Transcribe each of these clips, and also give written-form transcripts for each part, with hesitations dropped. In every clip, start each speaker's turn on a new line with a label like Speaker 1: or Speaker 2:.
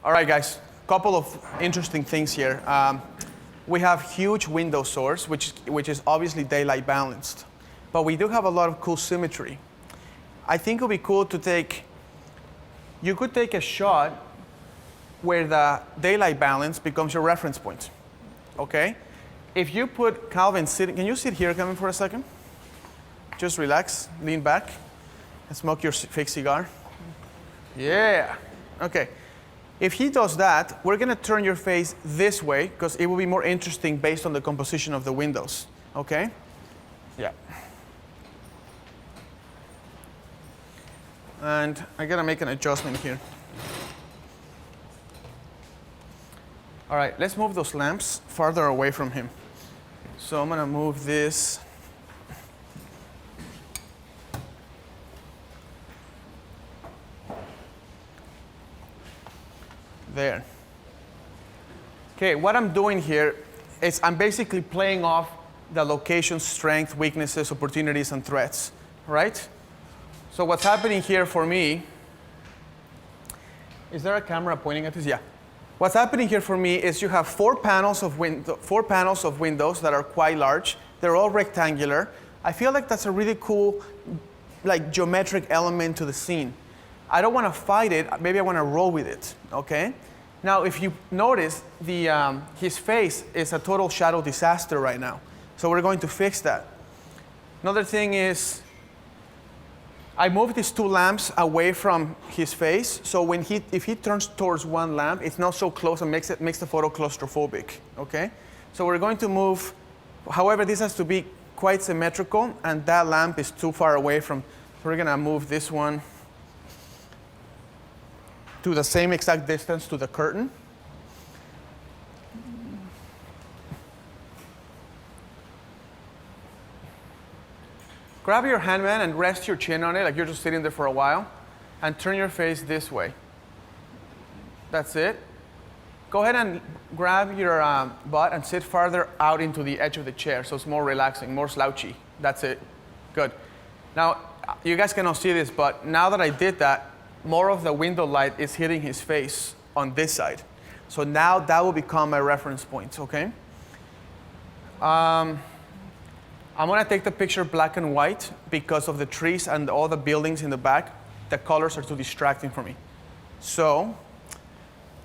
Speaker 1: All right, guys, couple of interesting things here. We have huge window source, which is obviously daylight balanced. But we do have a lot of cool symmetry. I think it would be cool to you could take a shot where the daylight balance becomes your reference point, okay? If you put Calvin sitting, can you sit here, Calvin, for a second? Just relax, lean back, and smoke your fake cigar. Yeah, okay. If he does that, we're gonna turn your face this way because it will be more interesting based on the composition of the windows, okay? Yeah. And I gotta make an adjustment here. All right, let's move those lamps farther away from him. So I'm gonna move this. There. Okay, what I'm doing here is I'm basically playing off the location, strength, weaknesses, opportunities, and threats, right? So what's happening here for me, is there a camera pointing at this? Yeah. What's happening here for me is you have four panels of windows that are quite large. They're all rectangular. I feel like that's a really cool, like, geometric element to the scene. I don't want to fight it. Maybe I want to roll with it, okay? Now, if you notice, his face is a total shadow disaster right now. So we're going to fix that. Another thing is, I moved these two lamps away from his face, so if he turns towards one lamp, it's not so close and makes the photo claustrophobic, okay? So we're going to move, however, this has to be quite symmetrical, and that lamp is too far away from, so we're gonna move this one to the same exact distance to the curtain. Grab your hand, man, and rest your chin on it like you're just sitting there for a while, and turn your face this way. That's it. Go ahead and grab your butt and sit farther out into the edge of the chair so it's more relaxing, more slouchy. That's it. Good. Now, you guys cannot see this, but now that I did that, more of the window light is hitting his face on this side. So now that will become my reference point, okay? I'm gonna take the picture black and white because of the trees and all the buildings in the back. The colors are too distracting for me. So I'm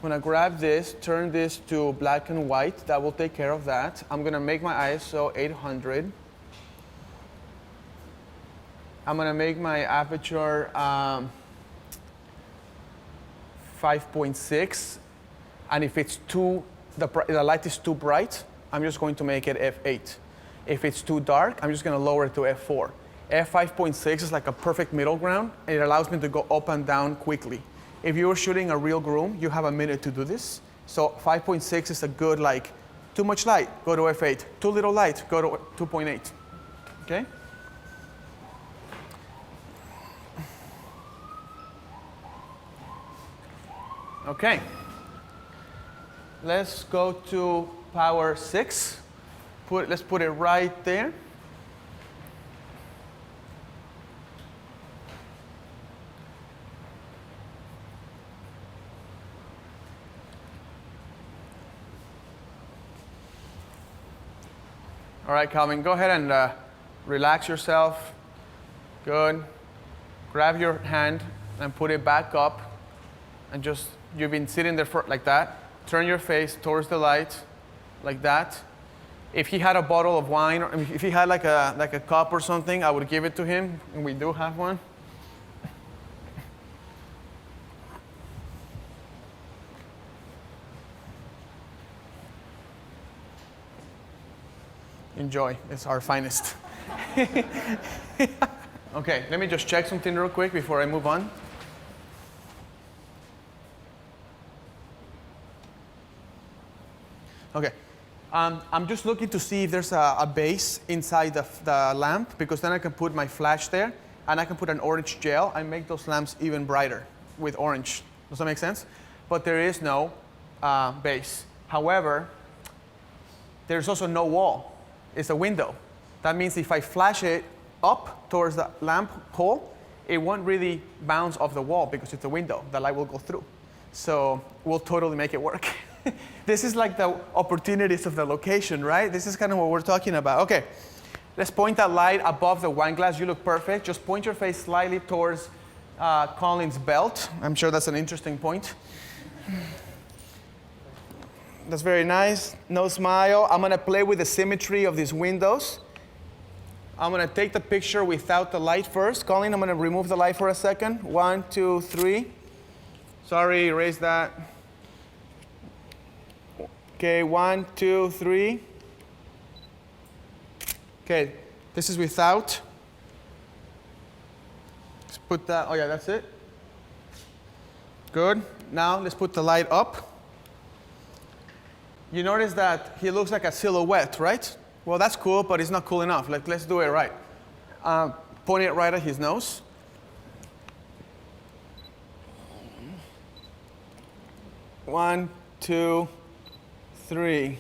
Speaker 1: gonna grab this, turn this to black and white. That will take care of that. I'm gonna make my ISO 800. I'm gonna make my aperture 5.6. And if it's the light is too bright, I'm just going to make it f8. If it's too dark, I'm just going to lower it to f4. f5.6 is like a perfect middle ground, and it allows me to go up and down quickly. If you were shooting a real groom, you have a minute to do this. So 5.6 is a good, like, too much light, go to f8. Too little light, go to 2.8. Okay? Okay. Let's go to power 6. Let's put it right there. All right, Calvin, go ahead and relax yourself. Good. Grab your hand and put it back up. And just, you've been sitting there like that. Turn your face towards the light, like that. If he had a bottle of wine, or if he had like a cup or something, I would give it to him, and we do have one. Enjoy, it's our finest. Okay, let me just check something real quick before I move on. Okay. I'm just looking to see if there's a base inside the lamp, because then I can put my flash there, and I can put an orange gel and make those lamps even brighter with orange. Does that make sense? But there is no base. However, there's also no wall. It's a window. That means if I flash it up towards the lamp hole, it won't really bounce off the wall because it's a window. The light will go through. So we'll totally make it work. This is like the opportunities of the location, right? This is kind of what we're talking about. Okay, let's point that light above the wine glass. You look perfect. Just point your face slightly towards Colin's belt. I'm sure that's an interesting point. That's very nice. No smile. I'm going to play with the symmetry of these windows. I'm going to take the picture without the light first. Colin, I'm going to remove the light for a second. 1, 2, 3. Sorry, erase that. Okay, 1, 2, 3. Okay, this is without. Let's put that, oh yeah, that's it. Good. Now let's put the light up. You notice that he looks like a silhouette, right? Well, that's cool, but it's not cool enough. Like, let's do it right. Point it right at his nose. One, 2, 3.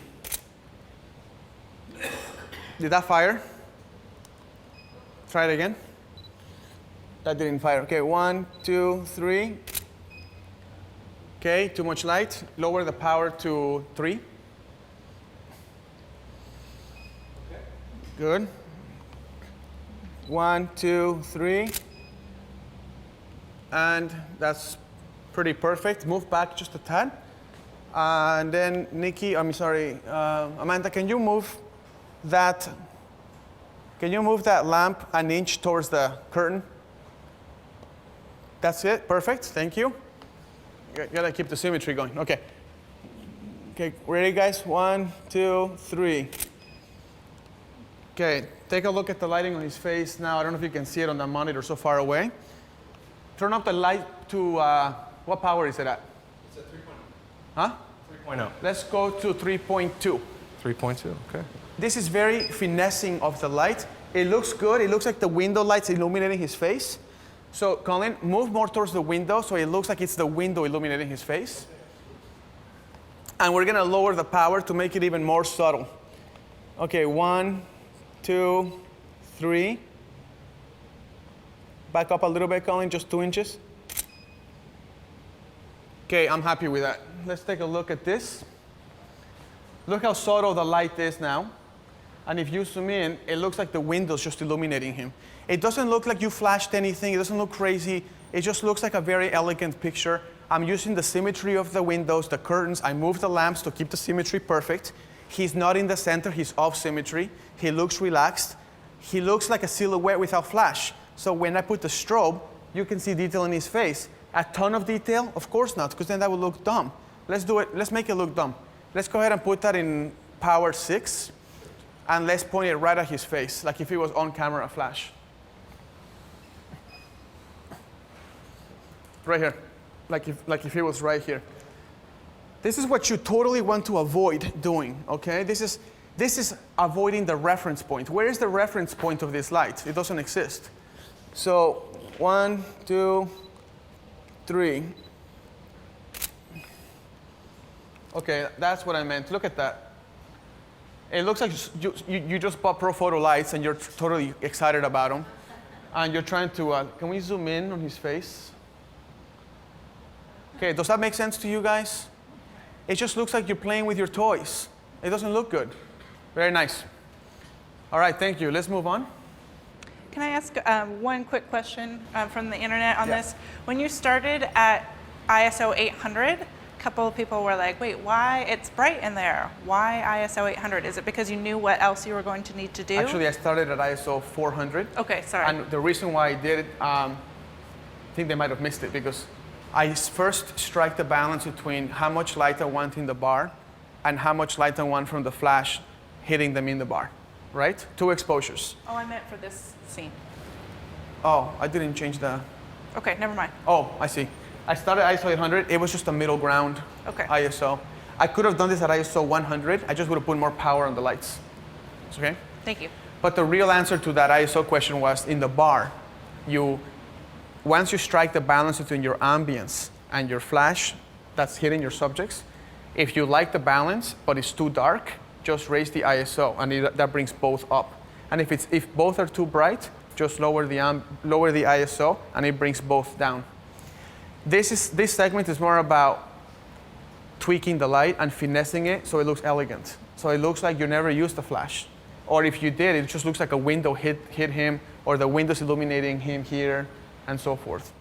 Speaker 1: Did that fire? Try it again. That didn't fire. Okay, 1, 2, 3. Okay, too much light. Lower the power to 3. Good. 1, 2, 3. And that's pretty perfect. Move back just a tad. And then Nikki, Amanda, can you move that lamp an inch towards the curtain? That's it, perfect, thank you. You gotta keep the symmetry going, okay. Okay, ready guys? 1, 2, 3. Okay, take a look at the lighting on his face now. I don't know if you can see it on the monitor so far away. Turn up the light to, what power is it at?
Speaker 2: It's at 3.0.
Speaker 1: Huh?
Speaker 2: 3.0.
Speaker 1: Let's go to 3.2.
Speaker 2: 3.2, okay.
Speaker 1: This is very finessing of the light. It looks good. It looks like the window light's illuminating his face. So Colin, move more towards the window so it looks like it's the window illuminating his face. And we're gonna lower the power to make it even more subtle. Okay, 1, 2, 3. Back up a little bit, Colin, just 2 inches. Okay, I'm happy with that. Let's take a look at this. Look how subtle the light is now. And if you zoom in, it looks like the window's just illuminating him. It doesn't look like you flashed anything. It doesn't look crazy. It just looks like a very elegant picture. I'm using the symmetry of the windows, the curtains. I moved the lamps to keep the symmetry perfect. He's not in the center. He's off symmetry. He looks relaxed. He looks like a silhouette without flash. So when I put the strobe, you can see detail in his face. A ton of detail? Of course not, because then that would look dumb. Let's do it. Let's make it look dumb. Let's go ahead and put that in power 6. And let's point it right at his face, like if it was on camera flash. Right here, like if it was right here. This is what you totally want to avoid doing, okay? This is avoiding the reference point. Where is the reference point of this light? It doesn't exist. So 1, 2, 3. Okay, that's what I meant. Look at that. It looks like you just bought Pro Photo lights and you're totally excited about them. And you're trying to, can we zoom in on his face? Okay, does that make sense to you guys? It just looks like you're playing with your toys. It doesn't look good. Very nice. All right, thank you. Let's move on.
Speaker 3: Can I ask one quick question from the internet on
Speaker 1: Yeah.
Speaker 3: this? When you started at ISO 800, a couple of people were like, wait, why? It's bright in there. Why ISO 800? Is it because you knew what else you were going to need to do?
Speaker 1: Actually, I started at ISO 400.
Speaker 3: Okay, sorry.
Speaker 1: And the reason why I did it, I think they might have missed it because I first strike the balance between how much light I want in the bar and how much light I want from the flash hitting them in the bar, right? 2 exposures.
Speaker 3: Oh, I meant for this scene.
Speaker 1: Oh, I didn't change the...
Speaker 3: Okay, never mind.
Speaker 1: Oh, I see. I started ISO 800. It was just a middle ground
Speaker 3: Okay.
Speaker 1: ISO. I could have done this at ISO 100. I just would have put more power on the lights. It's okay?
Speaker 3: Thank you.
Speaker 1: But the real answer to that ISO question was in the bar. Once you strike the balance between your ambience and your flash that's hitting your subjects, if you like the balance but it's too dark, just raise the ISO and that brings both up. And if both are too bright, just lower the ISO and it brings both down. This segment is more about tweaking the light and finessing it so it looks elegant. So it looks like you never used a flash. Or if you did, it just looks like a window hit him, or the window's illuminating him here, and so forth.